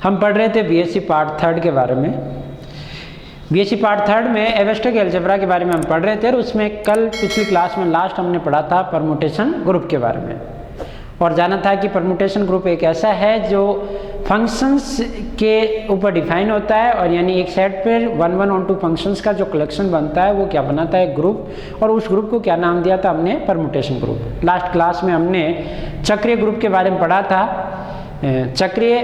हम पढ़ रहे थे बीएससी पार्ट थर्ड के बारे में। बीएससी पार्ट थर्ड में एब्स्ट्रैक्ट अलजेब्रा के बारे में हम पढ़ रहे थे और उसमें कल पिछली क्लास में लास्ट हमने पढ़ा था परमुटेशन ग्रुप के बारे में और जाना था कि परमुटेशन ग्रुप एक ऐसा है जो फंक्शंस के ऊपर डिफाइन होता है और यानी एक सेट पर 1 1 on 2 फंक्शंस का जो कलेक्शन बनता है वो क्या बनाता है, ग्रुप। और उस ग्रुप को क्या नाम दिया था हमने, परमुटेशन ग्रुप। लास्ट क्लास में हमने चक्रीय ग्रुप के बारे में पढ़ा था, चक्रीय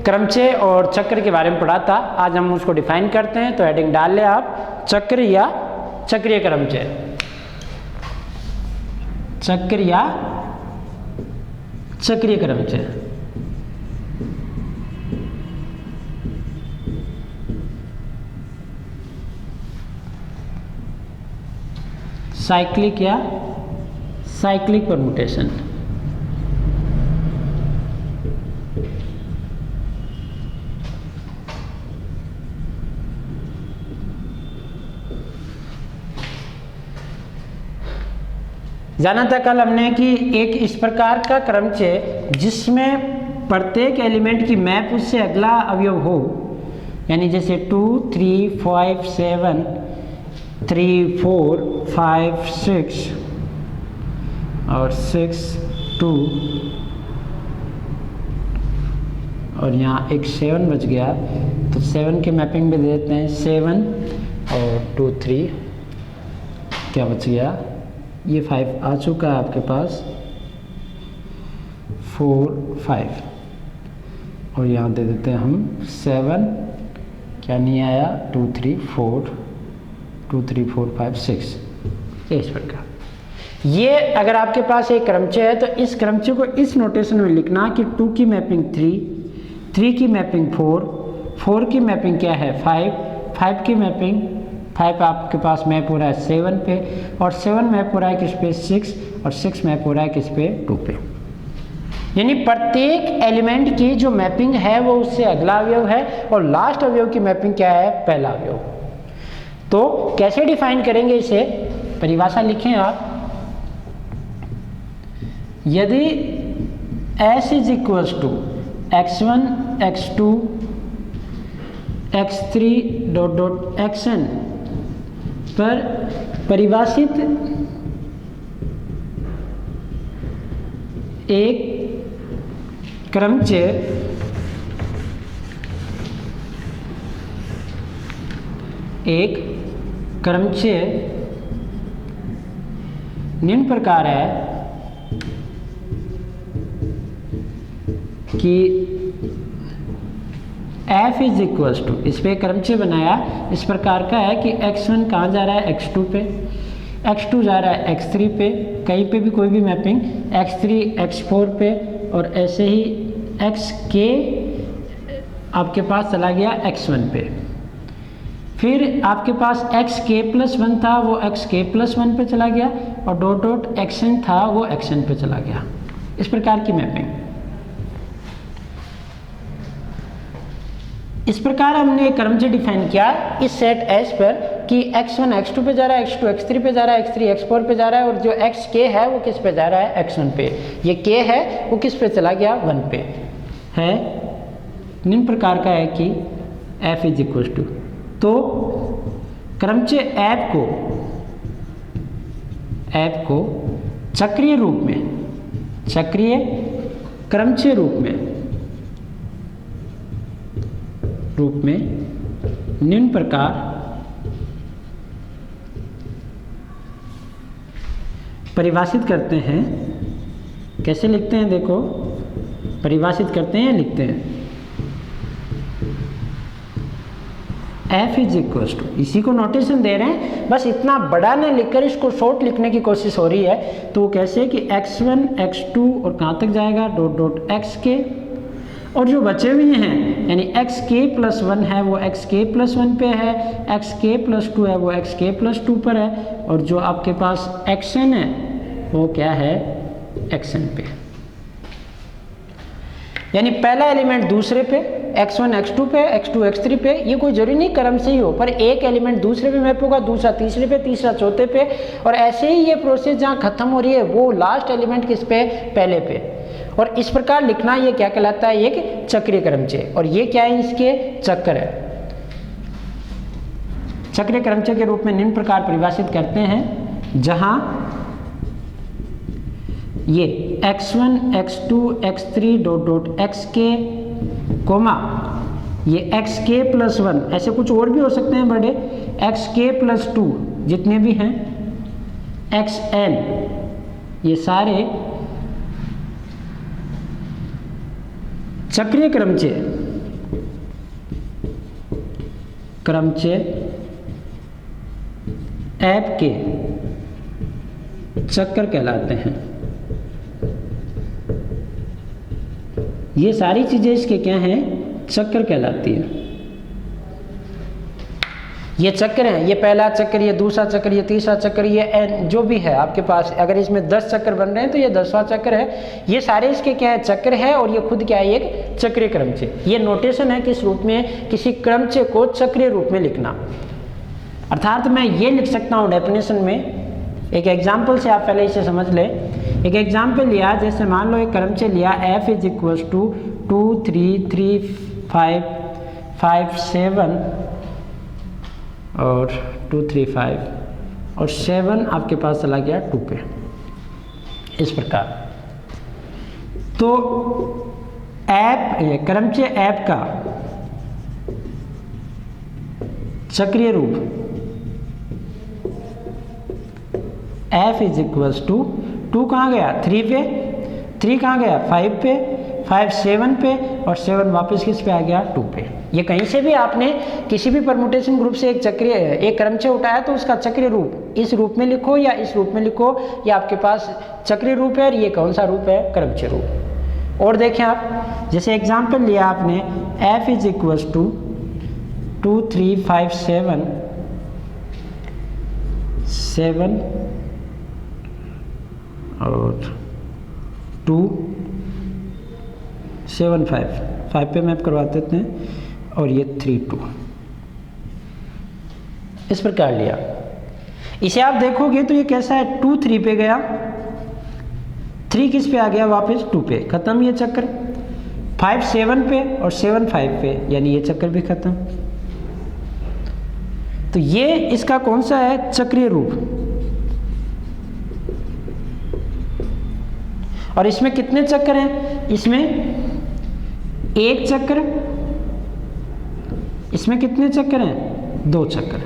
क्रमचय और चक्र के बारे में पढ़ा था। आज हम उसको डिफाइन करते हैं, तो हेडिंग डाल लें आप, चक्र या चक्रीय क्रमचय, चक्र या चक्रीय क्रमचय। साइक्लिक या साइक्लिक परमुटेशन। जाना था कल हमने कि एक इस प्रकार का क्रमचय जिसमें प्रत्येक एलिमेंट की मैप उससे अगला अवयव हो, यानी जैसे 2 3 5 7 3 4 5 6 और 6 2 और यहाँ एक 7 बच गया, तो 7 के मैपिंग में दे देते हैं 7 और 2 3, क्या बच गया, ये 5 आ चुका है आपके पास, 4 5 और यहाँ दे देते हैं हम 7, क्या नहीं आया, 2 3 4 2 3 4 5 6, इस प्रकार। ये अगर आपके पास एक क्रमचय है तो इस क्रमचय को इस नोटेशन में लिखना कि 2 की मैपिंग 3 की मैपिंग 4 की मैपिंग क्या है 5 की मैपिंग 5 आपके पास मैप हो रहा है 7 पे और 7 मैप हो रहा है किस पे 6 और 6 मैप हो रहा है किस पे 2 पे। यानी प्रत्येक एलिमेंट की जो मैपिंग है वो उससे अगला अवयव है और लास्ट अवयव की मैपिंग क्या है, पहला अवयव। तो कैसे डिफाइन करेंगे इसे, परिभाषा लिखें आप, यदि S is equals to x1 x2 x3 dot dot xn पर परिभाषित एक क्रमचय निम्न प्रकार है कि f इज इक्वल्स टू, इस पे क्रमचय बनाया इस प्रकार का है कि x1 कहाँ जा रहा है x2 पे, x2 जा रहा है x3 पे, कहीं पे भी कोई भी मैपिंग, x3 x4 पे और ऐसे ही xk आपके पास चला गया x1 पे। फिर आपके पास xk+1 था वो xk+1 पे चला गया और डॉट डॉट xn था वो xn पे चला गया, इस प्रकार की मैपिंग। इस प्रकार हमने एक क्रमचय डिफाइन किया इस सेट S पर कि x1 x2 पे जा रहा है, x2 x3 पे जा रहा है, x3 x4 पे जा रहा है और जो xk है वो किस पे जा रहा है, x1 पे। ये k है वो किस पे चला गया, 1 पे है। निम्न प्रकार का है कि f इज इक्वल टू, तो क्रमचय ऐप को चक्रीय रूप में, चक्रीय क्रमचय रूप में निम्न प्रकार परिभाषित करते हैं। कैसे लिखते हैं, देखो, परिभाषित करते हैं, लिखते हैं f इज इक्वल टू, इसी को नोटेशन दे रहे हैं, बस इतना बड़ा ना लिखकर इसको शॉर्ट लिखने की कोशिश हो रही है। तो वो कैसे कि x1 x2 और कहाँ तक जाएगा, डॉट डॉट xk और जो बचे हुए हैं यानी xk+1 है वो xk+1 पे है, xk+2 है वो xk+2 पर है और जो आपके पास xn है वो क्या है, xn पे। यानी पहला एलिमेंट दूसरे पे, x1 x2 पे, x2 x3 पे, ये कोई जरूरी नहीं क्रम से ही हो, पर एक एलिमेंट दूसरे पे मैप होगा, दूसरा तीसरे पे, तीसरा चौथे पे और ऐसे ही ये प्रोसेस जहाँ खत्म हो रही है वो लास्ट एलिमेंट किस पे, पहले पे। और इस प्रकार लिखना ये क्या कहलाता है, एक चक्रीय क्रमचय, और ये क्या है, इसके चक्र है। चक्रीय क्रमचय के रूप में निम्न प्रकार परिभाषित करते हैं, जहां ये x1 x2 x3 dot dot xk comma ये xk प्लस 1, ऐसे कुछ और भी हो सकते हैं बड़े, xk प्लस 2 जितने भी हैं, xn, ये सारे चक्रीय क्रमचय ऐप के चक्कर कहलाते हैं। ये सारी चीजें इसके क्या हैं, चक्कर कहलाती है। ये चक्र हैं, ये पहला चक्र, ये दूसरा चक्र, ये तीसरा चक्र, ये एन जो भी है आपके पास, अगर इसमें 10 चक्र बन रहे हैं तो ये 10वां चक्र है। ये सारे इसके क्या है, चक्र है, और ये खुद क्या है, एक चक्रीय क्रमचय। ये नोटेशन है किस रूप में, किसी क्रमचय को चक्रीय रूप में लिखना। अर्थात मैं ये लिख सकता हूँ डेफिनेशन में, एक एग्जाम्पल से आप पहले इसे समझ ले। एक एग्जाम्पल लिया, जैसे मान लो एक क्रमचय लिया, f इज इक्वल टू 2 3 3 5 5 7 और 2 3 5 और 7 आपके पास चला गया 2 पे, इस प्रकार। तो ऐप, क्रमचय ऐप का चक्रीय रूप f इज इक्वल्स टू 2 कहाँ गया, 3 पे, 3 कहाँ गया, 5 पे, 5 7 पे, और 7 वापस किस पे आ गया, 2 पे। ये कहीं से भी आपने किसी भी परमुटेशन ग्रुप से एक क्रमचय उठाया तो उसका चक्रीय रूप इस रूप में लिखो या इस रूप में लिखो, या आपके पास चक्रीय रूप है, और ये कौन सा रूप है, क्रमचय रूप। और देखें आप, जैसे एग्जाम्पल लिया आपने, f इज इक्वल्स टू 2 3 5 7 7 और 2 7 5 पे मैप करवा देते हैं, और ये 3 2, इस प्रकार लिया। इसे आप देखोगे तो ये कैसा है, 2 3 पे गया, 3 किस पे आ गया, वापस 2 पे, खत्म ये चक्र। 5 7 पे और 7 5 पे, यानी ये चक्कर भी खत्म। तो ये इसका कौन सा है, चक्रीय रूप। और इसमें कितने चक्र हैं, इसमें एक चक्र, इसमें कितने चक्र हैं, 2 चक्र।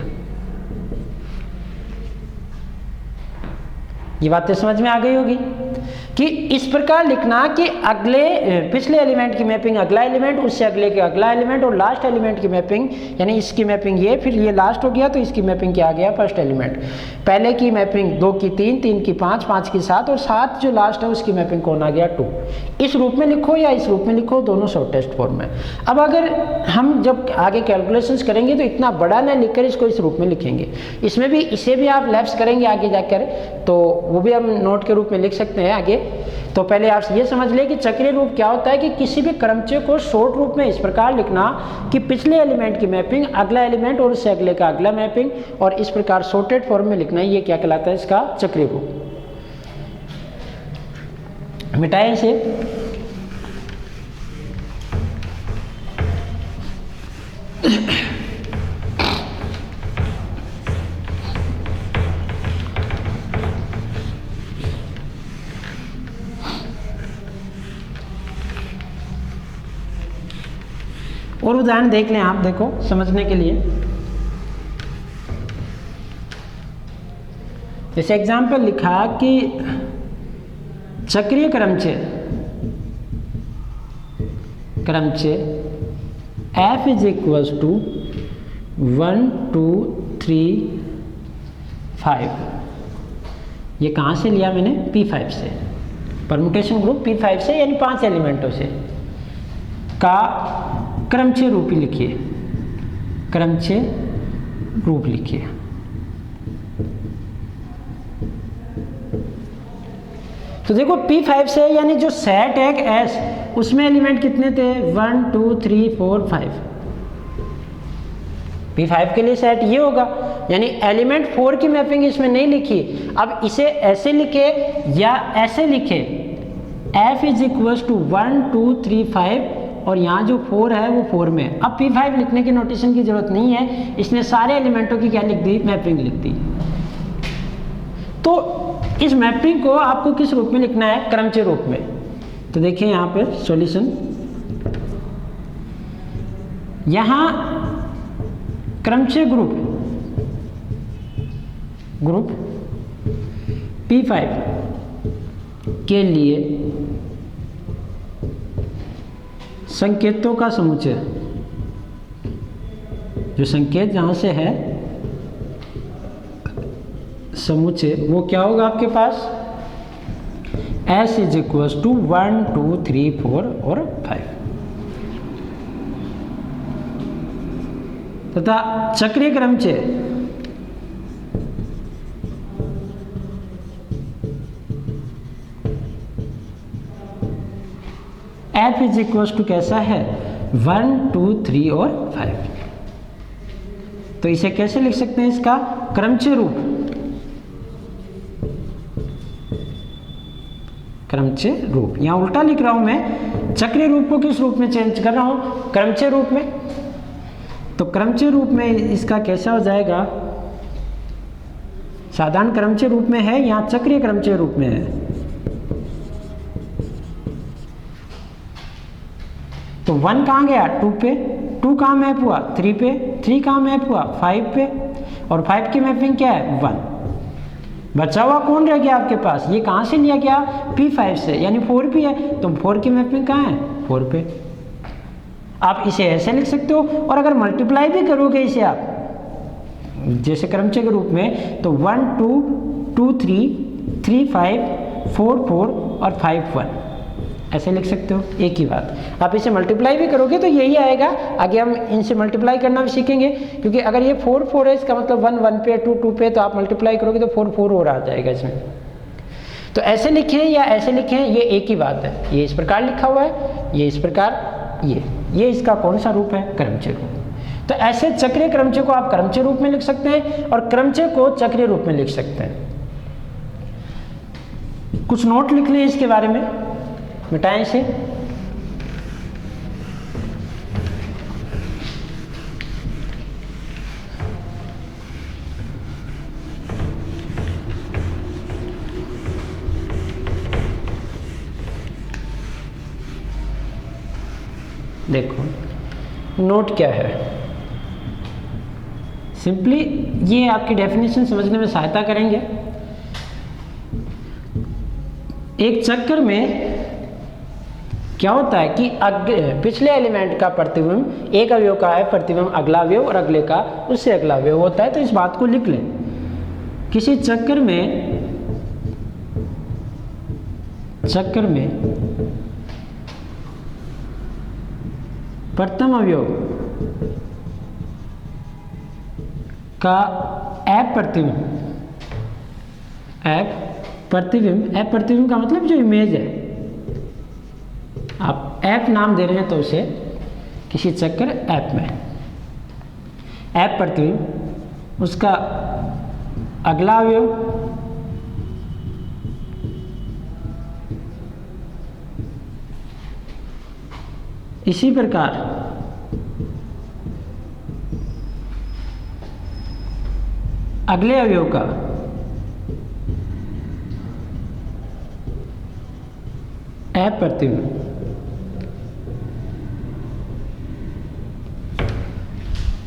ये बातें समझ में आ गई होगी कि इस प्रकार लिखना कि पिछले एलिमेंट की मैपिंग अगला एलिमेंट, उससे अगले के अगला एलिमेंट, और लास्ट एलिमेंट की मैपिंग, यानी इसकी मैपिंग ये, फिर ये लास्ट हो गया तो इसकी मैपिंग क्या आ गया, फर्स्ट एलिमेंट। पहले की मैपिंग 2 की 3, 3 की 5, 5 की 7, और 7 जो लास्ट है उसकी मैपिंग कौन आ गया, 2। इस रूप में लिखो या इस रूप में लिखो, दोनों शॉर्टेस्ट फॉर्म में। अब अगर हम जब आगे कैलकुलेशंस करेंगे तो इतना बड़ा ना लिखकर इसको इस रूप में लिखेंगे। इसमें भी इसे भी आप लेफ्ट करेंगे आगे जाकर, तो वो भी हम नोट के रूप में लिख सकते हैं आगे। तो पहले आप ये समझ ले कि चक्रीय रूप क्या होता है, कि किसी भी क्रमचय को शॉर्ट रूप में इस प्रकार लिखना कि पिछले एलिमेंट की मैपिंग अगला एलिमेंट और उससे अगले का अगला मैपिंग, और इस प्रकार शॉर्टेड फॉर्म में लिखना, ये क्या कहलाता है, इसका चक्रीय रूप। मिटाएं इसे। और उदाहरण देख लें आप, देखो समझने के लिए। जैसे एग्जाम्पल लिखा कि चक्रीय क्रमचय f इज इक्वल्स टू 1 2 3 5। ये कहाँ से लिया मैंने, P5 से, परमुटेशन ग्रुप P5 से, यानी 5 एलिमेंटों से का क्रमचय रूप ही लिखिए, क्रमचय रूप लिखिए। तो देखो P5 से, यानी जो सेट है S, उसमें एलिमेंट कितने थे, 1 2 3 4 5। P5 के लिए सेट ये होगा, यानी एलिमेंट 4 की मैपिंग इसमें नहीं लिखी। अब इसे ऐसे लिखे या ऐसे लिखे, f इज इक्वल टू 1 2 3 5 और यहाँ जो 4 है वो 4 में है। अब P5 लिखने की नोटेशन की जरूरत नहीं है, इसने सारे एलिमेंटों की क्या लिख दी, मैपिंग लिख दी। तो इस मैपिंग को आपको किस रूप में लिखना है, क्रमचय रूप में। तो देखिए यहाँ पे सॉल्यूशन, यहाँ क्रमचय ग्रुप P5 के लिए संकेतों का समुच्चय, जो संकेत जहां से है समुच्चय, वो क्या होगा आपके पास, S इज इक्वल टू 1 2 3 4 और 5 तथा चक्रीय क्रमचय F इज इक्वल टू कैसा है, 1 2 3 और 5। तो इसे कैसे लिख सकते हैं, इसका क्रमचय रूप, क्रमचय रूप। यहां उल्टा लिख रहा हूं मैं, चक्रीय रूप को किस रूप में चेंज कर रहा हूं, क्रमचय रूप में। तो क्रमचय रूप में इसका कैसा हो जाएगा, साधारण क्रमचय रूप में है, यहां चक्रीय क्रमचय रूप में है। तो 1 कहाँ गया, 2 पे, 2 कहाँ मैप हुआ, 3 पे, 3 कहाँ मैप हुआ, 5 पे, और 5 की मैपिंग क्या है, 1। बचा हुआ कौन रह गया आपके पास, ये कहाँ से लिया गया, P5 से, यानी 4 भी है, तो 4 की मैपिंग कहाँ है, 4 पे। आप इसे ऐसे लिख सकते हो, और अगर मल्टीप्लाई भी करोगे इसे आप जैसे क्रमचय के रूप में, तो 1 2 2 3 3 5 4 4 और 5 1 ऐसे लिख सकते हो, एक ही बात। आप इसे मल्टीप्लाई भी करोगे तो यही आएगा। आगे हम इनसे मल्टीप्लाई करना भी सीखेंगे, क्योंकि अगर ये 4 4 है, इसका मतलब 1 1 पे, 2 2 पे, तो आप मल्टीप्लाई करोगे तो 4 4 और आ जाएगा इसमें। तो ऐसे लिखें या ऐसे लिखें, ये एक ही बात है। ये इस प्रकार लिखा हुआ है, ये इस प्रकार, ये इसका कौन सा रूप है, क्रमचय रूप। तो ऐसे चक्रीय क्रमचय को आप क्रमचय रूप में लिख सकते हैं, और क्रमचय को चक्रीय रूप में लिख सकते हैं। कुछ नोट लिख लें इसके बारे में, मिटाएं इसे। देखो नोट क्या है, सिंपली ये आपकी डेफिनेशन समझने में सहायता करेंगे। एक चक्र में क्या होता है कि पिछले एलिमेंट का प्रतिबिंब एक अवयव का है, प्रतिबिंब अगला अवयव, और अगले का उससे अगला अवयव होता है। तो इस बात को लिख लें, किसी चक्र में प्रथम अवयव का F प्रतिबिंब का मतलब जो इमेज है, आप F नाम दे रहे हैं तो उसे किसी चक्र F में F प्रतिबिंब, उसका अगला अवयव इसी प्रकार अगले अवयव का F प्रतिबिंब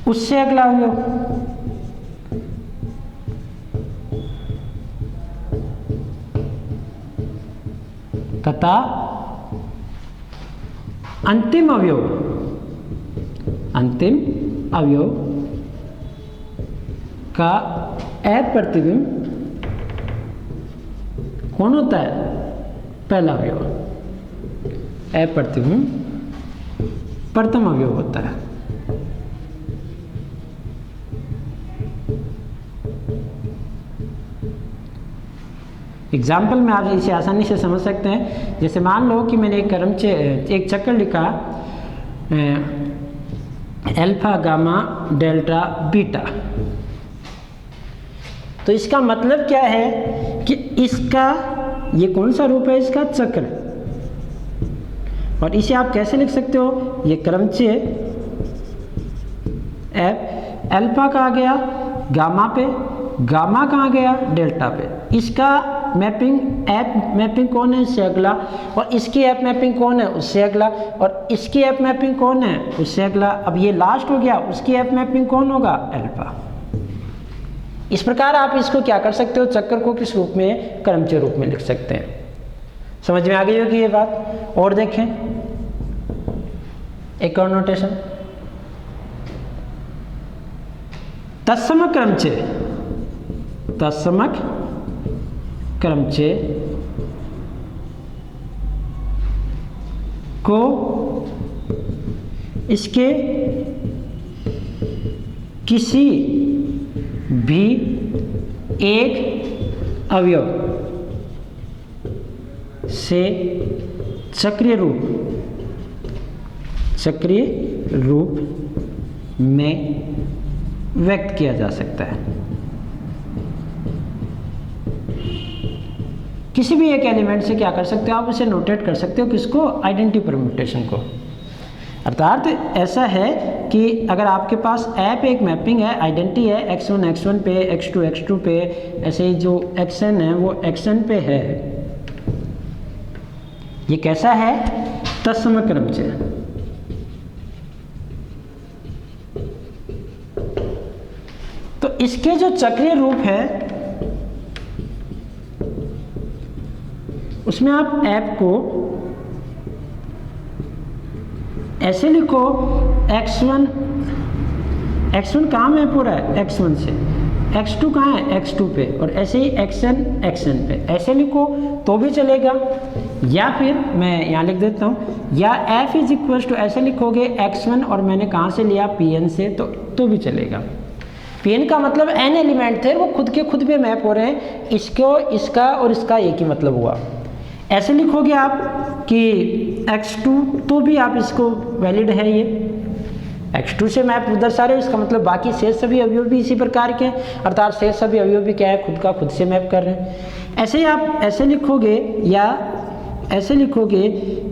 उससे अगला अवयव तथा अंतिम अवयव का F प्रतिबिंब कौन होता है, पहला अवयव। F प्रतिबिंब प्रथम अवयव होता है। एग्जाम्पल में आप इसे आसानी से समझ सकते हैं। जैसे मान लो कि मैंने एक चक्कर लिखा अल्फा गामा डेल्टा बीटा, तो इसका मतलब क्या है कि इसका ये कौन सा रूप है, इसका चक्र। और इसे आप कैसे लिख सकते हो, ये क्रमचय एफ अल्फा कहाँ गया गामा पे, गामा कहाँ गया डेल्टा पे। इसका मैपिंग एफ मैपिंग कौन है, इससे अगला, और इसकी एफ मैपिंग कौन है, उससे अगला, और इसकी एफ मैपिंग कौन है, उससे अगला। अब ये लास्ट हो गया, उसकी एफ मैपिंग कौन होगा, अल्फा। इस प्रकार आप इसको क्या कर सकते हो, चक्कर को किस रूप में, क्रमचय रूप में लिख सकते हैं। समझ में आ गई होगी ये बात। और देखें एक और नोटेशन, तत्समक क्रमचय, तत्समक क्रमचय को इसके किसी भी एक अवयव से चक्रीय रूप में व्यक्त किया जा सकता है। किसी भी एक एलिमेंट से क्या कर सकते हो आप, उसे नोटेट कर सकते हो, किसको, आइडेंटिटी परम्यूटेशन को। अर्थात ऐसा है कि अगर आपके पास ए पे एक मैपिंग है, आइडेंटिटी है, x1 पे, x2 पे, ऐसे ही जो xn है वो xn पे है, ये कैसा है, तत्समक क्रमचय। तो इसके जो चक्रीय रूप है उसमें आप ऐप को ऐसे लिखो, x1 कहाँ में पूरा है, x1 से, x2 कहाँ है, x2 पे, और ऐसे ही xn पे, ऐसे लिखो तो भी चलेगा। या फिर मैं यहाँ लिख देता हूँ, या f इज इक्वल टू ऐसे लिखोगे x1 और मैंने कहाँ से लिया, pn से, तो भी चलेगा। pn का मतलब n एलिमेंट थे, वो खुद के खुद पे मैप हो रहे हैं, इसको, इसका और इसका एक ही मतलब हुआ। ऐसे लिखोगे आप कि x2, तो भी आप इसको वैलिड है, ये x2 से मैप उधर सारे, इसका मतलब बाकी शेष सभी अवयव भी इसी प्रकार के, अर्थात शेष सभी अवयव भी क्या है, खुद का खुद से मैप कर रहे हैं। ऐसे ही आप ऐसे लिखोगे, या ऐसे लिखोगे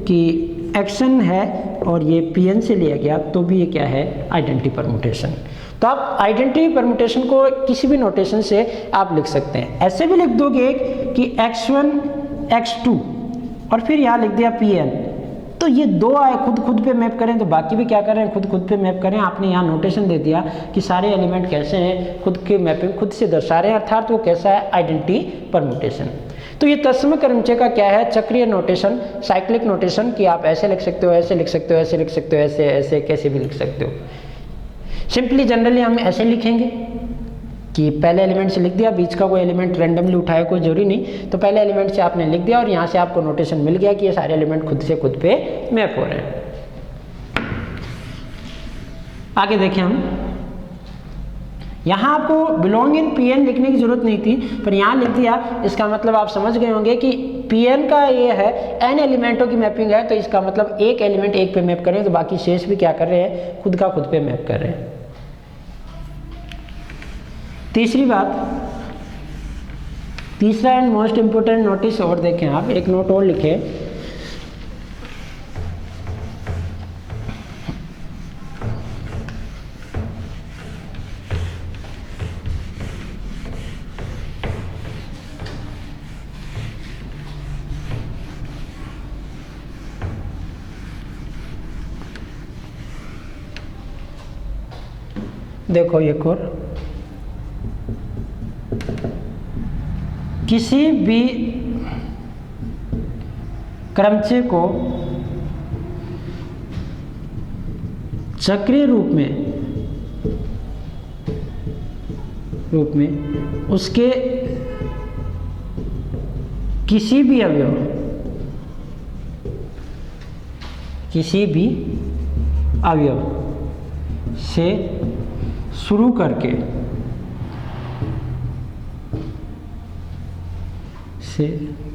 कि एक्शन है और ये pn से लिया गया, तो भी ये क्या है, आइडेंटिटी परम्यूटेशन। तो आप आइडेंटिटी परम्यूटेशन को किसी भी नोटेशन से आप लिख सकते हैं। ऐसे भी लिख दोगे कि x1 x2 और फिर यहाँ लिख दिया pn, तो ये दो आए खुद पे मैप करें, तो बाकी भी क्या कर रहे हैं, खुद पे मैप करें। आपने यहाँ नोटेशन दे दिया कि सारे एलिमेंट कैसे हैं, खुद के मैपिंग खुद से दर्शा रहे हैं, अर्थात वो कैसा है, आइडेंटिटी परम्यूटेशन। तो ये तत्समक क्रमचय का क्या है, चक्रीय नोटेशन, साइक्लिक नोटेशन, कि आप ऐसे लिख सकते हो, ऐसे लिख सकते हो, ऐसे लिख सकते हो, ऐसे कैसे भी लिख सकते हो। सिंपली जनरली हम ऐसे लिखेंगे कि पहले एलिमेंट से लिख दिया, बीच का कोई एलिमेंट रैंडमली उठाया, कोई जरूरी नहीं, तो पहले एलिमेंट से आपने लिख दिया और यहाँ से आपको नोटेशन मिल गया कि ये सारे एलिमेंट खुद से खुद पे मैप हो रहे हैं। आगे देखें हम, यहाँ आपको बिलोंग इन pn लिखने की जरूरत नहीं थी, पर यहाँ लिख दिया। इसका मतलब आप समझ गए होंगे कि pn का ये है, n एलिमेंटों की मैपिंग है, तो इसका मतलब एक एलिमेंट एक पे मैप करें, तो बाकी शेष भी क्या कर रहे हैं, खुद का खुद पे मैप कर रहे हैं। तीसरी बात, तीसरा एंड मोस्ट इंपोर्टेंट नोटिस और देखें आप, एक नोट और लिखे, देखो एक और, किसी भी क्रमचय को चक्रीय रूप में उसके किसी भी अवयव से शुरू करके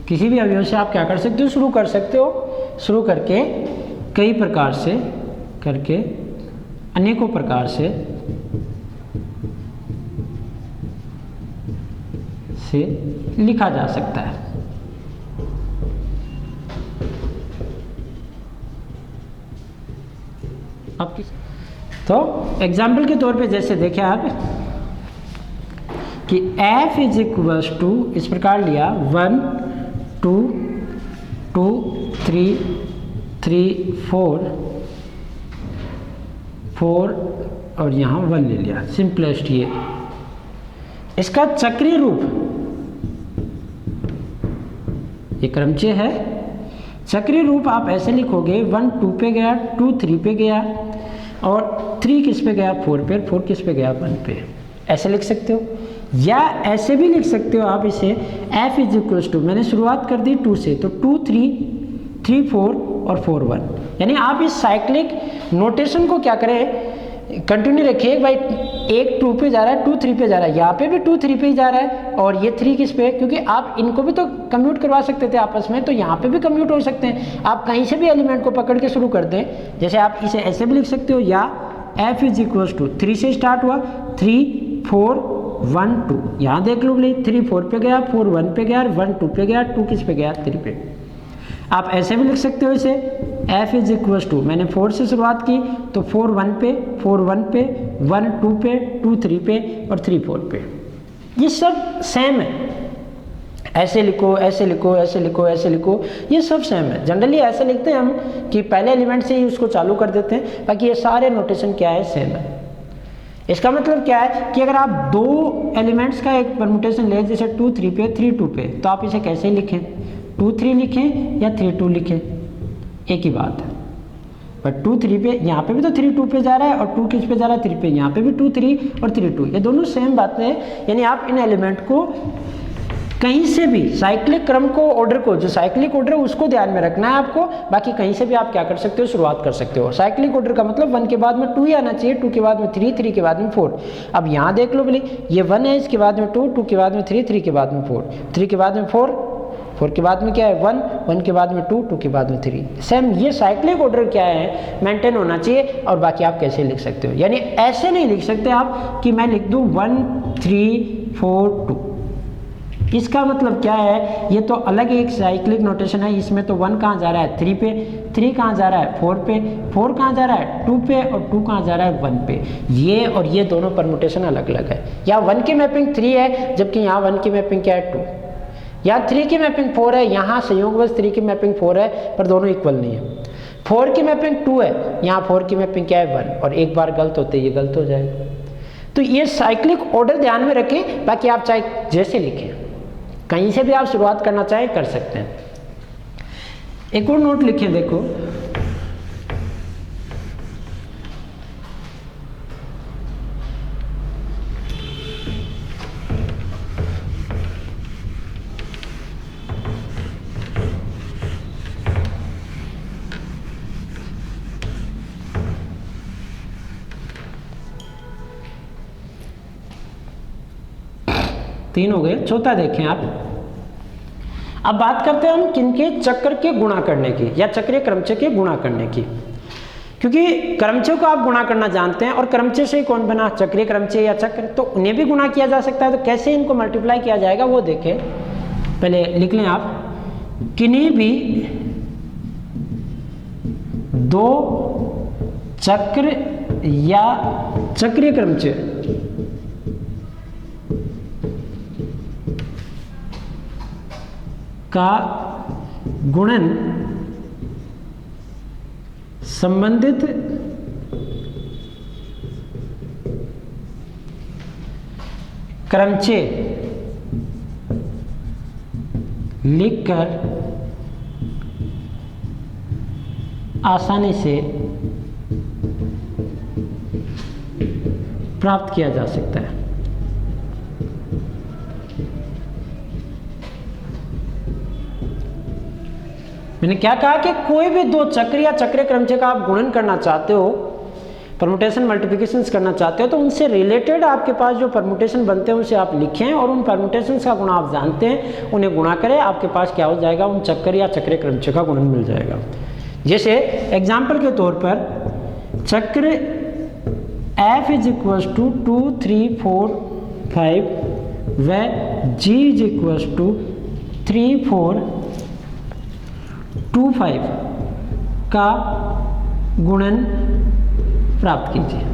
किसी भी अवयव से आप क्या कर सकते हो, शुरू कर सकते हो, शुरू करके कई प्रकार से करके अनेकों प्रकार से लिखा जा सकता है। तो एग्जाम्पल के तौर पे जैसे देखें आप कि f इज इक्वल्स टू इस प्रकार लिया 1 2 2 3 3 4 4 और यहाँ 1 ले लिया, सिंपलेस्ट ये। इसका चक्रीय रूप, ये क्रमचय है, चक्रीय रूप आप ऐसे लिखोगे 1 2 पे गया, 2 3 पे गया और 3 किस पे गया 4 पे, 4 किस पे गया 1 पे, ऐसे लिख सकते हो। या ऐसे भी लिख सकते हो आप इसे f इज इक्वल्स टू, मैंने शुरुआत कर दी 2 से, तो 2 3 3 4 और 4 1, यानी आप इस साइक्लिक नोटेशन को क्या करें, कंटिन्यू रखिए भाई, एक 2 पे जा रहा है, 2 3 पे जा रहा है, यहाँ पे भी 2 3 पे ही जा रहा है और ये 3 किस पे, क्योंकि आप इनको भी तो कम्यूट करवा सकते थे आपस में, तो यहाँ पे भी कम्यूट हो सकते हैं। आप कहीं से भी एलिमेंट को पकड़ के शुरू कर दें, जैसे आप इसे ऐसे भी लिख सकते हो, या f इज इक्वल्स टू 3 से स्टार्ट हुआ, 3 4 1 2, यहाँ देख लो भाई 3 4 पे गया, 4 1 पे गया, 1 2 पे गया, 2 किस पे गया 3 पे। आप ऐसे भी लिख सकते हो इसे f इज इक्वल्स टू, मैंने 4 से शुरुआत की तो 4 1 पे, 4 1 पे, 1 2 पे, 2 3 पे और 3 4 पे, ये सब सेम है। ऐसे लिखो, ऐसे लिखो, ऐसे लिखो, ऐसे लिखो, ये सब सेम है। जनरली ऐसे लिखते हैं हम कि पहले एलिमेंट से ही उसको चालू कर देते हैं, बाकी ये सारे नोटेशन क्या है सेम है। इसका मतलब क्या है कि अगर आप दो एलिमेंट्स का एक परमुटेशन ले, जैसे 2 3 पे 3 2 पे, तो आप इसे कैसे लिखें, 2 3 लिखें या 3 2 लिखें, एक ही बात है। पर 2 3 पे यहाँ पे भी तो 3 2 पे जा रहा है और 2 किस पे जा रहा है 3 पे, यहाँ पे भी 2 3 और 3 2, ये दोनों सेम बातें हैं। यानी आप इन एलिमेंट को कहीं से भी साइक्लिक क्रम को, ऑर्डर को, जो साइक्लिक ऑर्डर है उसको ध्यान में रखना है आपको, बाकी कहीं से भी आप क्या कर सकते हो, शुरुआत कर सकते हो। साइक्लिक ऑर्डर का मतलब 1 के बाद में 2 ही आना चाहिए, 2 के बाद में 3 3 के बाद में 4। अब यहाँ देख लो बोले ये 1 है, इसके बाद में 2 2 के बाद में 3 3 के बाद में 4 3 के बाद में 4 4 के बाद में क्या है 1 1 के बाद में 2 2 के बाद में 3। सेम ये साइक्लिक ऑर्डर क्या है, मेंटेन होना चाहिए। और बाकी आप कैसे लिख सकते हो, यानी ऐसे नहीं लिख सकते आप कि मैं लिख दूँ 1 3 4 2, इसका मतलब क्या है, ये तो अलग एक साइक्लिक नोटेशन है। इसमें तो 1 कहाँ जा रहा है 3 पे, 3 कहाँ जा रहा है 4 पे, 4 कहाँ जा रहा है 2 पे और 2 कहाँ जा रहा है 1 पे। ये और ये दोनों परमुटेशन अलग अलग है। यहाँ 1 की मैपिंग 3 है, जबकि यहाँ 1 की मैपिंग क्या है 2। यहाँ 3 की मैपिंग 4 है, यहाँ संयोगवश 3 की मैपिंग 4 है, पर दोनों इक्वल नहीं है। 4 की मैपिंग 2 है, यहाँ 4 की मैपिंग क्या है 1, और एक बार गलत होते ये गलत हो जाएगा। तो ये साइक्लिक ऑर्डर ध्यान में रखें, बाकी आप चाहे जैसे लिखें, कहीं से भी आप शुरुआत करना चाहें कर सकते हैं। एक और नोट लिखें, देखो तीन हो गए, चौथा देखें आप। अब बात करते हैं हम किनके, चक्र के गुणा करने की या चक्रीय क्रमचय के गुणा करने की। क्योंकि क्रमचय को आप गुणा करना जानते हैं, और क्रमचय से कौन बना, चक्रीय क्रमचय या चक्र, तो उन्हें भी गुणा किया जा सकता है। तो कैसे इनको मल्टीप्लाई किया जाएगा वो देखें। पहले लिख लें आप, किन्हीं भी दो चक्र या चक्रीय क्रमचय का गुणन संबंधित क्रमचय लिखकर आसानी से प्राप्त किया जा सकता है। मैंने क्या कहा कि कोई भी दो चक्र या चक्रीय क्रमचय का आप गुणन करना चाहते हो, परमुटेशन मल्टीप्लिकेशन करना चाहते हो, तो उनसे रिलेटेड आपके पास जो परमुटेशन बनते हैं उसे आप लिखें, और उन परमुटेशन का गुण आप जानते हैं, उन्हें गुणा करें, आपके पास क्या हो जाएगा, उन चक्र या चक्रीय क्रमचय का गुणन मिल जाएगा। जैसे एग्जाम्पल के तौर पर चक्र f इज इक्वल्स टू 2 3 4 5 व g इज इक्वल्स टू 3 4 2 5 का गुणन प्राप्त कीजिए।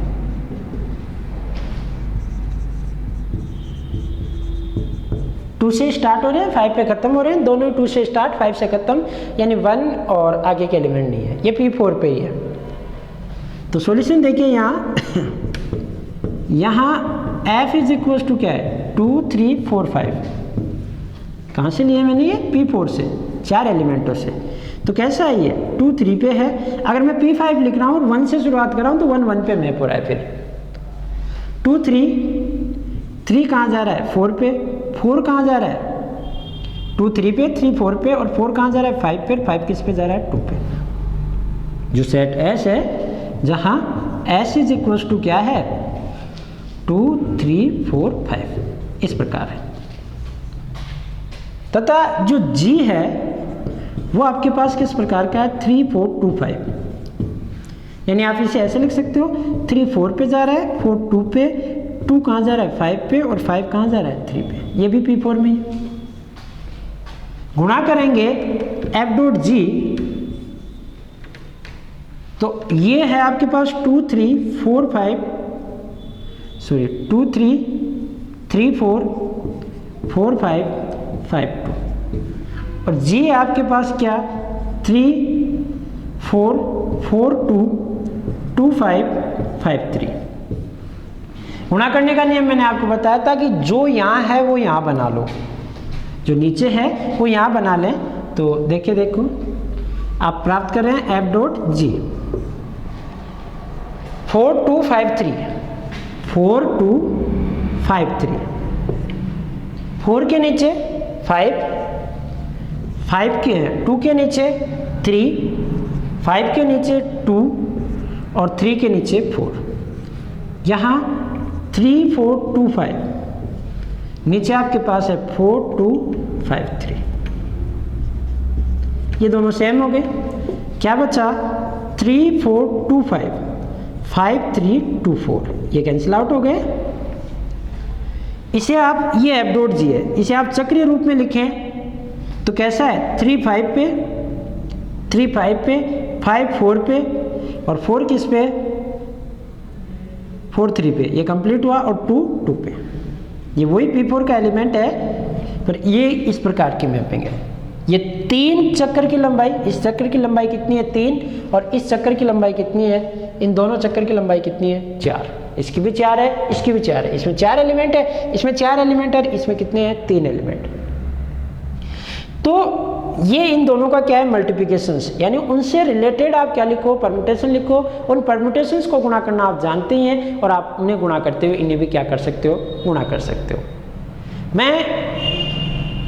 2 से स्टार्ट हो रहे हैं, 5 पे ख़त्म हो रहे हैं, दोनों 2 से स्टार्ट 5 से ख़त्म, यानी 1 और आगे के एलिमेंट नहीं है, ये P4 पे ही है। तो सॉल्यूशन देखिए यहाँ यहाँ F इज इक्वल टू क्या है 2 3 4 5, कहाँ से लिए मैंने ये P4 से, 4 एलिमेंटों से। तो कैसा है ये 2 3 पे है, अगर मैं P5 लिख रहा हूँ और 1 से शुरुआत कर रहा हूँ तो 1 1 पे मैप हो रहा है, फिर 2 3 कहाँ जा रहा है 4 पे, 4 कहाँ जा रहा है 2 3 पे, 3 4 पे, और 4 कहाँ जा रहा है 5 पे, 5 किस पे जा रहा है 2 पे। जो सेट S है जहाँ S इज इक्वल टू क्या है 2 3 4 5, इस प्रकार है। तथा जो G है वो आपके पास किस प्रकार का है 3 4 2 5, यानी आप इसे ऐसे लिख सकते हो 3 4 पे जा रहा है, 4 2 पे, 2 कहाँ जा रहा है 5 पे, और 5 कहाँ जा रहा है 3 पे, ये भी P4 में है। गुणा करेंगे F डॉट G, तो ये है आपके पास 2 3 4 5, सॉरी 2 3 3 4 4 5 5 2, और G है आपके पास क्या 3 4 4 2 2 5 5 3। गुणा करने का नियम मैंने आपको बताया था कि जो यहाँ है वो यहाँ बना लो, जो नीचे है वो यहाँ बना लें। तो देखिए देखो आप प्राप्त कर रहे हैं F डॉट G 4 2 5 3, 4 2 5 3, 4 के नीचे 5, 5 के 2 के नीचे 3, 5 के नीचे 2, और 3 के नीचे 4। यहाँ 3 4 2 5, नीचे आपके पास है 4 2 5 3, ये दोनों सेम हो गए। क्या बचा 3 4 2 5 5 3 2 4, ये कैंसिल आउट हो गए। इसे आप, ये F डॉट G है, इसे आप चक्रीय रूप में लिखें तो कैसा है 3 5 पे, 3 5 पे, 5 4 पे, और 4 किस पे 4 3 पे, ये कंप्लीट हुआ, और 2 2 पे। ये वही P4 का एलिमेंट है, पर ये इस प्रकार की मैपिंग है। ये 3 चक्कर की लंबाई, इस चक्कर की लंबाई कितनी है 3, और इस चक्कर की लंबाई कितनी है, इन दोनों चक्कर की लंबाई कितनी है 4, इसकी भी 4 है, इसकी भी 4 है, इसमें 4 एलिमेंट है, इसमें 4 एलिमेंट है, इसमें कितने हैं 3 एलिमेंट। तो ये इन दोनों का क्या है मल्टीप्लिकेशंस, यानी उनसे रिलेटेड आप क्या लिखो परम्यूटेशन लिखो, उन परम्यूटेशंस को गुणा करना आप जानते ही हैं, और आप उन्हें गुणा करते हुए इन्हें भी क्या कर सकते हो गुणा कर सकते हो। मैं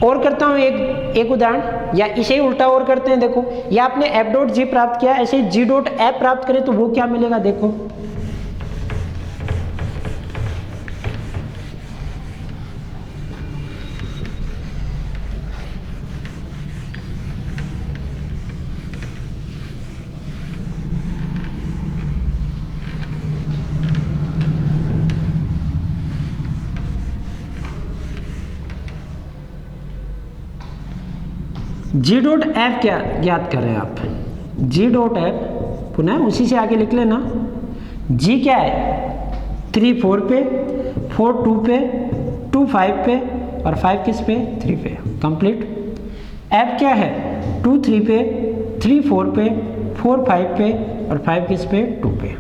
और करता हूँ एक उदाहरण, या इसे ही उल्टा और करते हैं। देखो ये आपने F डॉट G प्राप्त किया, ऐसे ही G डॉट F प्राप्त करें तो वो क्या मिलेगा, देखो G डॉट F क्या ज्ञात कर रहे हैं आप, G डॉट F पुनः उसी से आगे लिख लेना। G क्या है 3 4 पे, 4 2 पे, 2 5 पे, और 5 किस पे 3 पे, कंप्लीट। F क्या है 2 3 पे, 3 4 पे, 4 5 पे, और 5 किस पे 2 पे।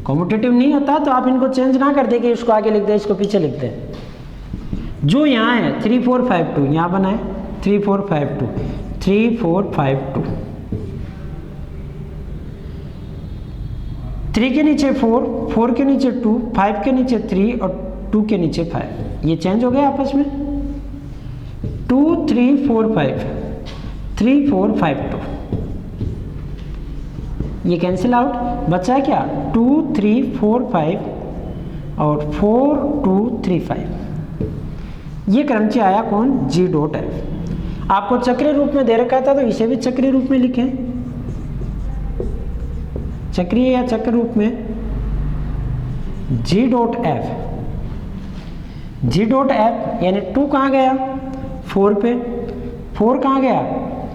कॉम्यूटेटिव नहीं होता तो आप इनको चेंज ना कर देंगे, इसको आगे लिख दे, इसको पीछे लिख दे। जो यहाँ है 3 4 5 2, यहाँ बना है 3 4 5 2, 3 4 5 2, 3 के नीचे 4, 4 के नीचे 2, 5 के नीचे 3, और 2 के नीचे 5, ये चेंज हो गया आपस में। 2 3 4 5, 3 4 5 2, ये कैंसिल आउट, बचा क्या 2 3 4 5 और 4 2 3 5। ये क्रमचय आया कौन G डॉट F। आपको चक्रीय रूप में दे रखा था तो इसे भी चक्रीय रूप में लिखें, चक्रीय या चक्र रूप में G dot F। G dot F यानी 2 कहाँ गया 4 पे, 4 कहाँ गया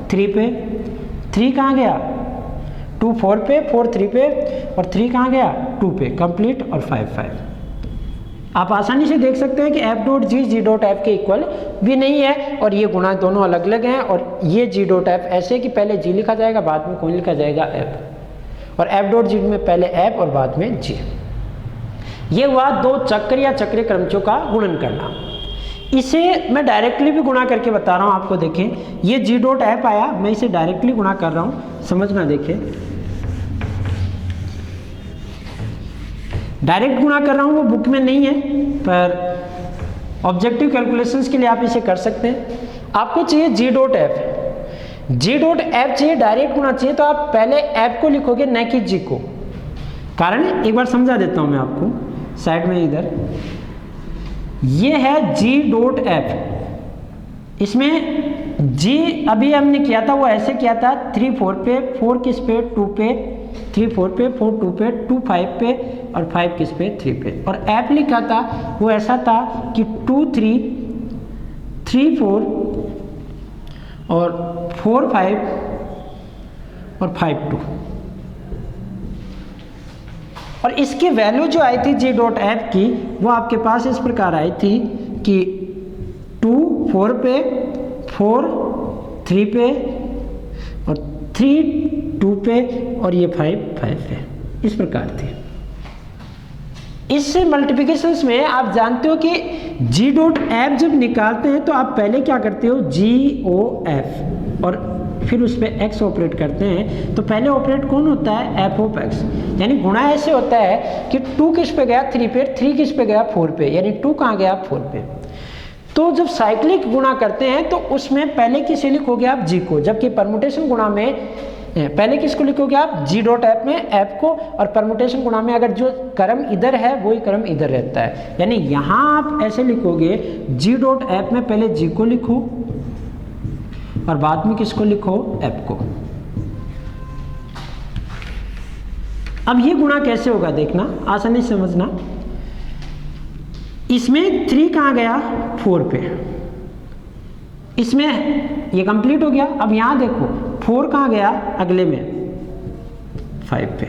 3 पे, 3 कहाँ गया 2 4 पे, 4 3 पे, और 3 कहाँ गया 2 पे, कंप्लीट, और 5 5। आप आसानी से देख सकते हैं कि एफ डॉट जी जी डॉट एफ के इक्वल भी नहीं है, और ये गुणा दोनों अलग अलग हैं। और ये जी डॉट एफ ऐसे कि पहले जी लिखा जाएगा, बाद में कौन लिखा जाएगा, एफ, और एफ डॉट जी में पहले एफ और बाद में जी। ये हुआ दो चक्र या चक्रीय क्रमचों का गुणन करना। इसे मैं डायरेक्टली भी गुणा करके बता रहा हूँ आपको। देखें, ये जी डॉट एफ आया, मैं इसे डायरेक्टली गुणा कर रहा हूँ, समझना। देखें, डायरेक्ट गुणा कर रहा हूँ, वो बुक में नहीं है, पर ऑब्जेक्टिव कैलकुलेशंस के लिए आप इसे कर सकते हैं। आपको चाहिए जी डॉट एफ, जी डॉट एफ चाहिए, डायरेक्ट गुणा चाहिए, तो आप पहले एफ को लिखोगे न कि जी को। कारण एक बार समझा देता हूँ मैं आपको, साइड में इधर ये है जी डॉट एफ। इसमें जी अभी हमने किया था वो ऐसे किया था 3 4 पे, 4 किस पे, 2 पे, 3 4 पे, 4 2 पे, 2 5 पे, और 5 किस पे, 3 पे। और एफ लिखा था वो ऐसा था कि 2 3 3 4 और 4 5 और 5 2। और इसकी वैल्यू जो आई थी जी डॉट एफ की, वो आपके पास इस प्रकार आई थी कि 2 4 पे, 4 3 पे, और 3 2 पे, और ये 5 5 पे, इस प्रकार थी। इस मल्टीप्लिकेशंस में आप जानते हो कि जी डॉट एफ जब निकालते हैं तो आप पहले क्या करते हो, जी ओ एफ, और फिर उस पर एक्स ऑपरेट करते हैं। तो पहले ऑपरेट कौन होता है, एफ ऑफ एक्स। यानी गुणा ऐसे होता है कि 2 किस पे गया, 3 पे, 3 किस पे गया, 4 पे, यानी 2 कहाँ गया, 4 पे। तो जब साइक्लिक गुणा करते हैं तो उसमें पहले किसे लिखोगे आप, जी को, जबकि परमुटेशन गुणा में पहले किसको लिखोगे आप, जी डॉट एफ में एफ को, और परमुटेशन गुणा में अगर जो क्रम इधर है वही क्रम इधर रहता है। यानी यहाँ आप ऐसे लिखोगे, जी डॉट एफ में पहले जी को लिखो और बाद में किसको लिखो, एफ को। अब ये गुणा कैसे होगा देखना, आसानी से समझना। इसमें 3 कहाँ गया, 4 पे, इसमें ये कंप्लीट हो गया। अब यहां देखो 4 कहाँ गया, अगले में 5 पे,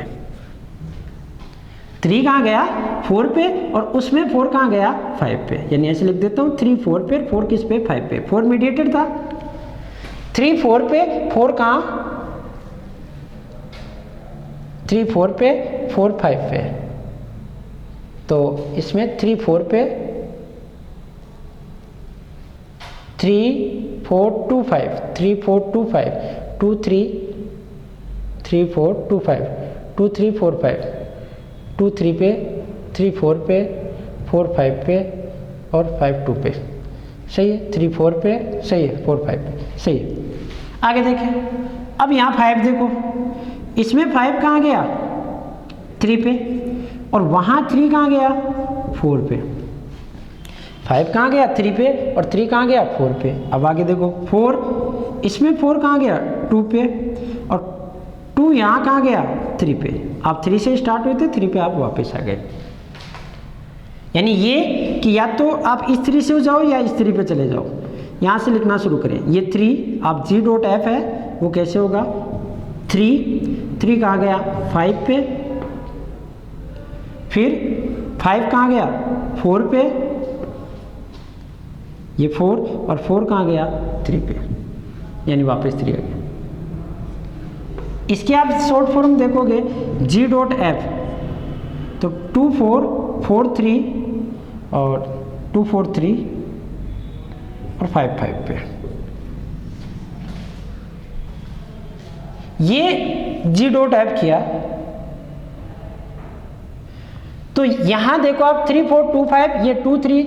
3 कहाँ गया, 4 पे, और उसमें 4 कहाँ गया, 5 पे। यानी ऐसे लिख देता हूं 3 4 पे, 4 किस पे, 5 पे। 4 मीडिएटेड था, 3 4 पे, 4 कहाँ, 3 4 पे, 4 5 पे। तो इसमें 3 4 पे, 3 4 2 5, 3 4 2 5, 2 3 3 4 2 5, 2 3 4 5, 2 3 पे, 3 4 पे, 4 5 पे, और 5 2 पे। सही है, 3 4 पे सही है, 4 5 पे सही है। आगे देखें, अब यहाँ 5 देखो, इसमें 5 कहाँ गया, 3 पे, और वहाँ 3 कहाँ गया, 4 पे। 5 कहाँ गया, 3 पे, और 3 कहाँ गया, 4 पे। अब आगे देखो 4, इसमें 4 कहाँ गया, 2 पे, और 2 यहाँ कहाँ गया, 3 पे। आप 3 से स्टार्ट हुए थे, 3 पे आप वापस आ गए। यानी ये कि या तो आप इस 3 से हो जाओ या इस 3 पे चले जाओ। यहाँ से लिखना शुरू करें, ये 3 आप जी डॉट एफ है वो कैसे होगा, 3 कहाँ गया, 5 पे, फिर 5 कहाँ गया, 4 पे, ये 4, और 4 कहाँ गया, 3 पे, यानी वापस 3 आ गया। इसके आप शॉर्ट फॉर्म देखोगे जी डॉट एफ, तो 2 4 4 3 और 2 4 3 और 5 5 पे। ये जी डॉट एफ किया। तो यहां देखो आप 3 4 2 5, ये 2 3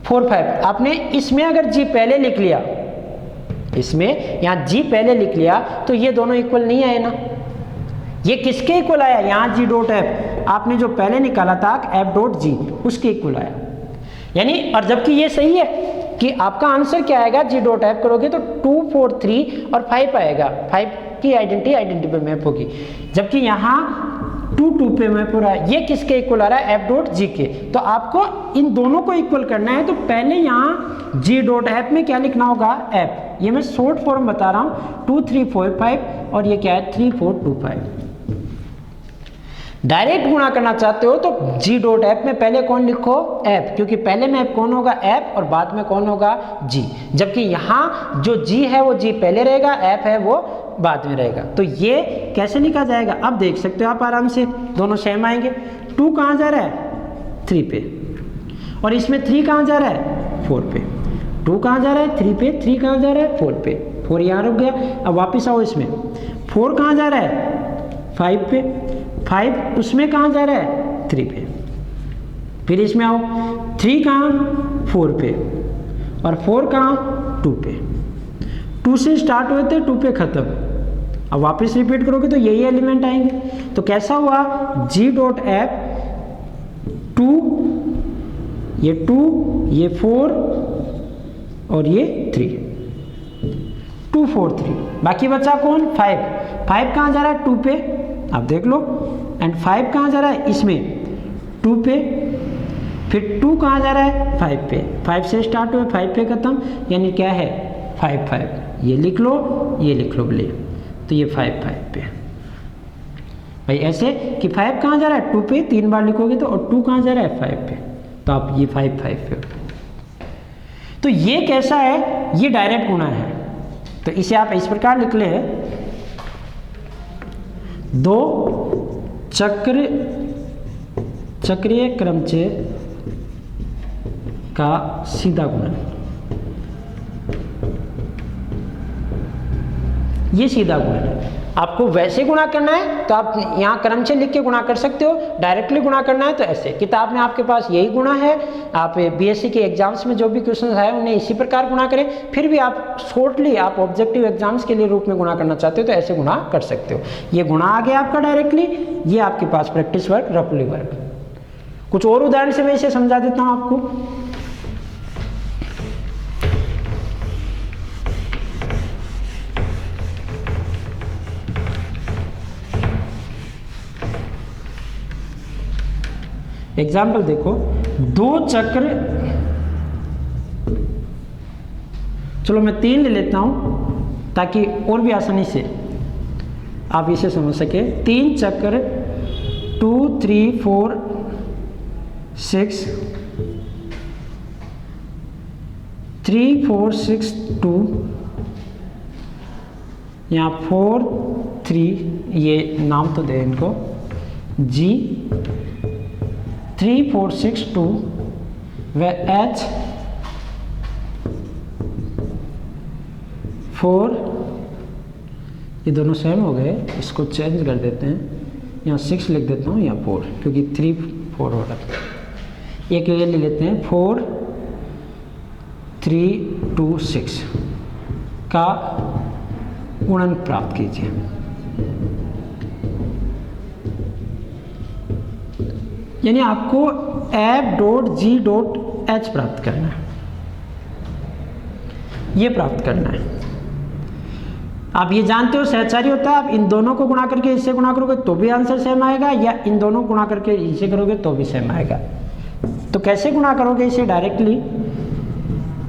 4 5, आपने इसमें अगर जी पहले लिख लिया, इसमें यहां जी पहले लिख लिया, तो ये दोनों इक्वल नहीं आए ना। ये किसके इक्वल आया, यहां जी डॉट एफ आपने जो पहले निकाला था एफ डॉट जी, उसके इक्वल आया। यानी और जबकि ये सही है कि आपका आंसर क्या आएगा, जी डॉट एफ करोगे तो 2 4 3 और 5 आएगा, 5 की आइडेंटिटी पे मैप होगी, जबकि यहाँ 2 2 पे मैप हो रहा है। ये किसके इक्वल आ रहा है, एफ डॉट जी के। तो आपको इन दोनों को इक्वल करना है, तो पहले यहाँ जी डॉट एफ में क्या लिखना होगा, एफ। ये मैं शॉर्ट फॉर्म बता रहा हूँ, 2 3 4 5, और ये क्या है 3 4 2 5। डायरेक्ट गुणा करना चाहते हो तो g डॉट एफ में पहले कौन लिखो, f, क्योंकि पहले में कौन होगा f और बाद में कौन होगा g, जबकि यहाँ जो g है वो g पहले रहेगा, f है वो बाद में रहेगा। तो ये कैसे लिखा जाएगा, अब देख सकते हो आप आराम से, दोनों सेम आएंगे। 2 कहाँ जा रहा है 3 पे, और इसमें 3 कहाँ जा रहा है 4 पे। 2 कहाँ जा रहा है 3 पे, 3 कहाँ जा रहा है 4 पे, 4 यहाँ रुक गया। अब वापस आओ, इसमें 4 कहाँ जा रहा है 5 पे, 5 उसमें कहाँ जा रहा है 3 पे। फिर इसमें आओ, 3 कहाँ 4 पे, और 4 कहाँ 2 पे। 2 से स्टार्ट हुए थे 2 पे ख़त्म। अब वापस रिपीट करोगे तो यही एलिमेंट आएंगे। तो कैसा हुआ, g डॉट एफ 2, ये 2, ये 4 और ये 3, 2 4 3, बाकी बचा कौन 5। 5 कहाँ जा रहा है 2 पे, आप देख लो, एंड 5 कहाँ जा रहा है इसमें 2 पे। फिर 2 कहाँ जा रहा है 5 पे, 5 से स्टार्ट हुए 5 पे ख़त्म, यानी क्या है 5 5, ये लिख लो, ये लिख लो बोले, तो ये 5 5 पे भाई, ऐसे कि 5 कहाँ जा रहा है 2 पे, 3 बार लिखोगे तो, और 2 कहाँ जा रहा है 5 पे, तो आप ये 5 5 पे। तो ये कैसा है, ये डायरेक्ट गुणा है। तो इसे आप इस प्रकार लिख ले, 2 चक्रीय क्रमचय का सीधा गुणन, ये सीधा गुणन है। आपको वैसे गुणा करना है तो आप यहाँ क्रमचय लिख के गुणा कर सकते हो, डायरेक्टली गुणा करना है तो ऐसे। किताब में आपके पास यही गुणा है, आप बीएससी के एग्जाम्स में जो भी क्वेश्चन आए उन्हें इसी प्रकार गुणा करें। फिर भी आप शॉर्टली आप ऑब्जेक्टिव एग्जाम्स के लिए रूप में गुणा करना चाहते हो तो ऐसे गुणा कर सकते हो। ये गुणा आ गया आपका डायरेक्टली, ये आपके पास प्रैक्टिस वर्क, रफली वर्क। कुछ और उदाहरण से मैं इसे समझा देता हूँ आपको। एग्जाम्पल देखो, 2 चक्र, चलो मैं 3 ले लेता हूं ताकि और भी आसानी से आप इसे समझ सके। 3 चक्र 2 3 4 6 3 4 6 2, यहाँ 4 3, ये नाम तो दे इनको, G 3 4 6 2 व H 4, ये दोनों सेम हो गए, इसको चेंज कर देते हैं, यहाँ 6 लिख देता हूँ, यहाँ 4, क्योंकि 3 4 हो रहा है। एक ये ले लेते हैं 4 3 2 6 का गुणन प्राप्त कीजिए। यानी आपको f dot g dot h प्राप्त करना है, ये प्राप्त करना है। आप ये जानते हो सहचारी होता है, आप इन दोनों को गुणा करके इससे गुणा करोगे तो भी आंसर सेम आएगा, या इन दोनों को गुणा करके इससे करोगे तो भी सेम आएगा। तो कैसे गुणा करोगे इसे डायरेक्टली,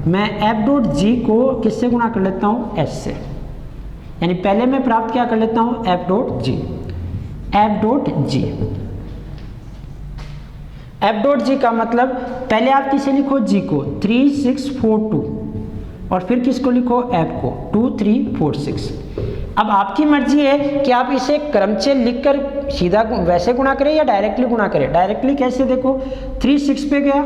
मैं f डॉट g को किससे गुणा कर लेता हूँ s से, यानी पहले मैं प्राप्त क्या कर लेता हूँ f dot g, f dot g, f dot G का मतलब पहले आप किसे लिखो g को 3 6 4 2, और फिर किसको लिखो f को 2 3 4 6। अब आपकी मर्जी है कि आप इसे क्रमचय लिखकर सीधा वैसे गुणा करें या डायरेक्टली गुणा करें। डायरेक्टली कैसे, देखो 3 6 पे गया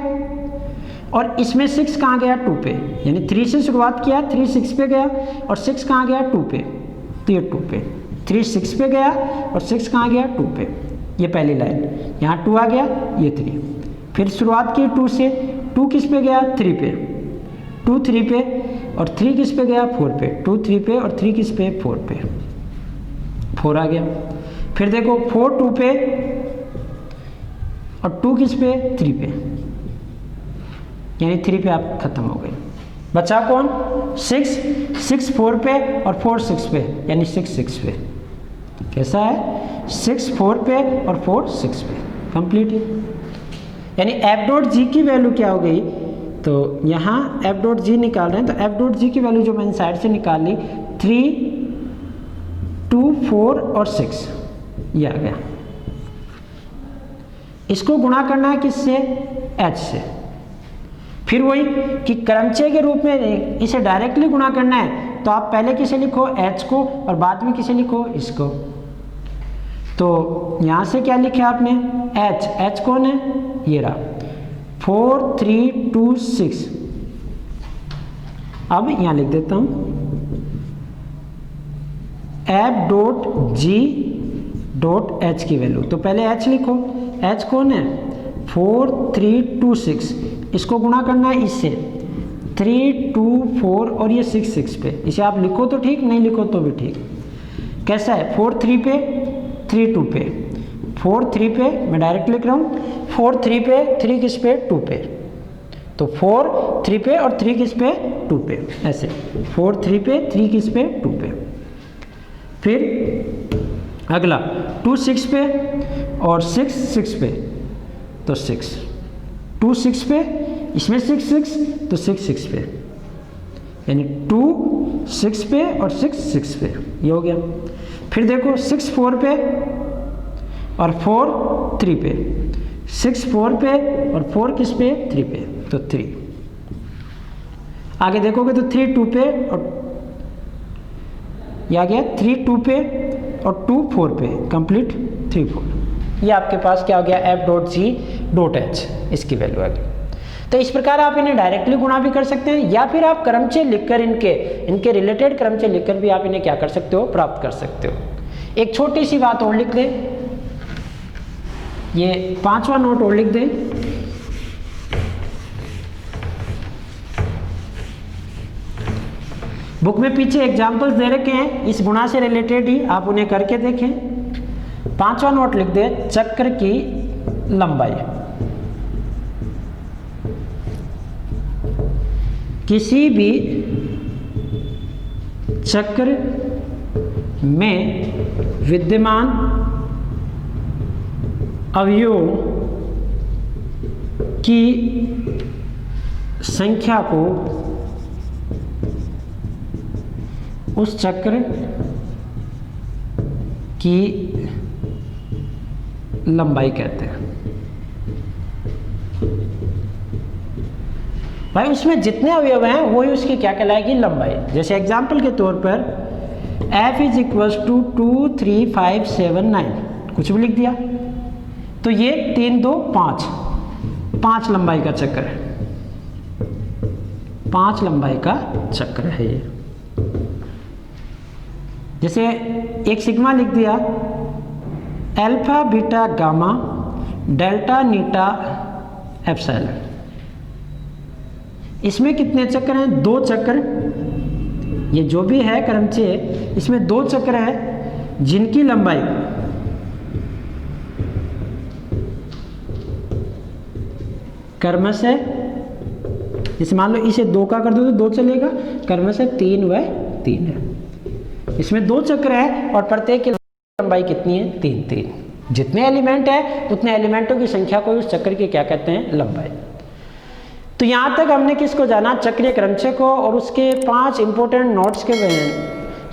और इसमें 6 कहाँ गया 2 पे, यानी 3 से शुरुआत किया, 3 6 पे गया और 6 कहाँ गया 2 पे, तो ये 2 पे, 3 6 पे गया और 6 कहाँ गया 2 पे, ये पहली लाइन, यहाँ 2 आ गया, ये 3। फिर शुरुआत की 2 से, 2 किस पे गया 3 पे, 2 3 पे, और 3 किस पे गया 4 पे, 2 3 पे और 3 किस पे 4 पे, 4 आ गया। फिर देखो 4 2 पे और 2 किस पे 3 पे, यानी 3 पे आप खत्म हो गए। बचा कौन 6, 6 4 पे और 4 6 पे, यानी 6 6 पे। कैसा है 6 4 पे और 4 6 पे, कंप्लीट है। यानी f डॉट जी की वैल्यू क्या हो गई, तो यहाँ f डॉट जी निकाल रहे हैं, तो f डॉट जी की वैल्यू जो मैंने साइड से निकाल ली 3 2 4 और 6, ये आ गया। इसको गुणा करना है किससे, h से। फिर वही कि क्रमचय के रूप में इसे डायरेक्टली गुणा करना है तो आप पहले किसे लिखो, h को, और बाद में किसे लिखो, इसको। तो यहाँ से क्या लिखा आपने, h कौन है, ये रहा 4 3 2 6। अब यहाँ लिख देता हूँ f dot g dot h की वैल्यू। तो पहले h लिखो, h कौन है 4 3 2 6, इसको गुणा करना है इससे 3 2 4 और ये 6 6 पे। इसे आप लिखो तो ठीक, नहीं लिखो तो भी ठीक। कैसा है 4 3 पे 3 2 पे, 4 3 पे मैं डायरेक्ट लिख रहा हूँ, 4 3 पे 3 किस पे 2 पे, तो 4 3 पे और 3 किस पे 2 पे, ऐसे 4 3 पे 3 किस पे 2 पे। फिर अगला 2 6 पे और 6 6 पे, तो 6 2 6 पे, इसमें 6 6 तो 6 6 पे, यानी 2 6 पे और 6 6 पे, ये हो गया। फिर देखो 6 4 पे और 4 3 पे, 6 4 पे और 4 किस पे 3 पे, तो 3। आगे देखोगे तो 3 2 पे और ये आ गया 3 2 पे और 2 4 पे, कंप्लीट 3 4। ये आपके पास क्या हो गया f dot G dot H, इसकी वैल्यू आ गई। तो इस प्रकार आप इन्हें डायरेक्टली गुणा भी कर सकते हैं, या फिर आप क्रमचय लिखकर इनके रिलेटेड क्रमचय लिखकर भी आप इन्हें क्या कर सकते हो, प्राप्त कर सकते हो। एक छोटी सी बात और लिख दें, ये 5वां नोट और लिख दें। बुक में पीछे एग्जाम्पल्स दे रखे हैं इस गुणा से रिलेटेड ही, आप उन्हें करके देखें। 5वां नोट लिख दे, चक्र की लंबाई। किसी भी चक्र में विद्यमान अवयवों की संख्या को उस चक्र की लंबाई कहते हैं। भाई उसमें जितने अवयव हैं वही उसकी क्या कहलाएगी, लंबाई। जैसे एग्जाम्पल के तौर पर f इज इक्वल्स टू 2 3 5 7 9, कुछ भी लिख दिया, तो ये 3 2 5, 5 लंबाई का चक्र है, 5 लंबाई का चक्र है ये। जैसे एक सिग्मा लिख दिया, अल्फा बीटा गामा डेल्टा नीटा एप्सिलॉन, इसमें कितने चक्र हैं, 2 चक्र। ये जो भी है क्रमचय, इसमें 2 चक्र है जिनकी लंबाई क्रमशः, जैसे मान लो इसे 2 का कर दो तो 2 चलेगा, क्रमशः 3 व 3 है। इसमें 2 चक्र है और प्रत्येक की लंबाई कितनी है, 3 3। जितने एलिमेंट है उतने एलिमेंटों की संख्या को उस चक्र की क्या कहते हैं, लंबाई। तो यहाँ तक हमने किसको जाना, चक्रीय क्रमचय को, और उसके 5 इंपॉर्टेंट नोट्स के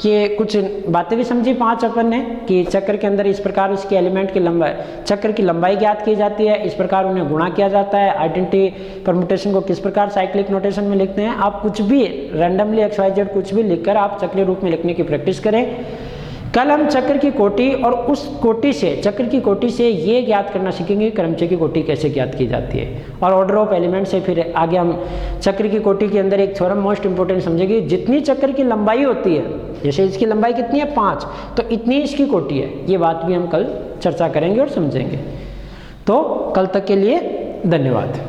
ये कुछ बातें भी समझी 5 अपन ने, कि चक्र के अंदर इस प्रकार उसके एलिमेंट की लंबाई, चक्र की लंबाई ज्ञात की जाती है, इस प्रकार उन्हें गुणा किया जाता है, आइडेंटिटी परम्यूटेशन को किस प्रकार साइक्लिक नोटेशन में लिखते हैं। आप कुछ भी रैंडमली XYZ कुछ भी लिखकर आप चक्रीय रूप में लिखने की प्रैक्टिस करें। कल हम चक्र की कोटि और उस कोटि से, चक्र की कोटि से ये ज्ञात करना सीखेंगे क्रमचय की कोटि कैसे ज्ञात की जाती है, और ऑर्डर ऑफ एलिमेंट से फिर आगे हम चक्र की कोटि के अंदर एक थ्योरम मोस्ट इंपोर्टेंट समझेंगे। जितनी चक्र की लंबाई होती है, जैसे इसकी लंबाई कितनी है 5, तो इतनी इसकी कोटि है। ये बात भी हम कल चर्चा करेंगे और समझेंगे। तो कल तक के लिए धन्यवाद।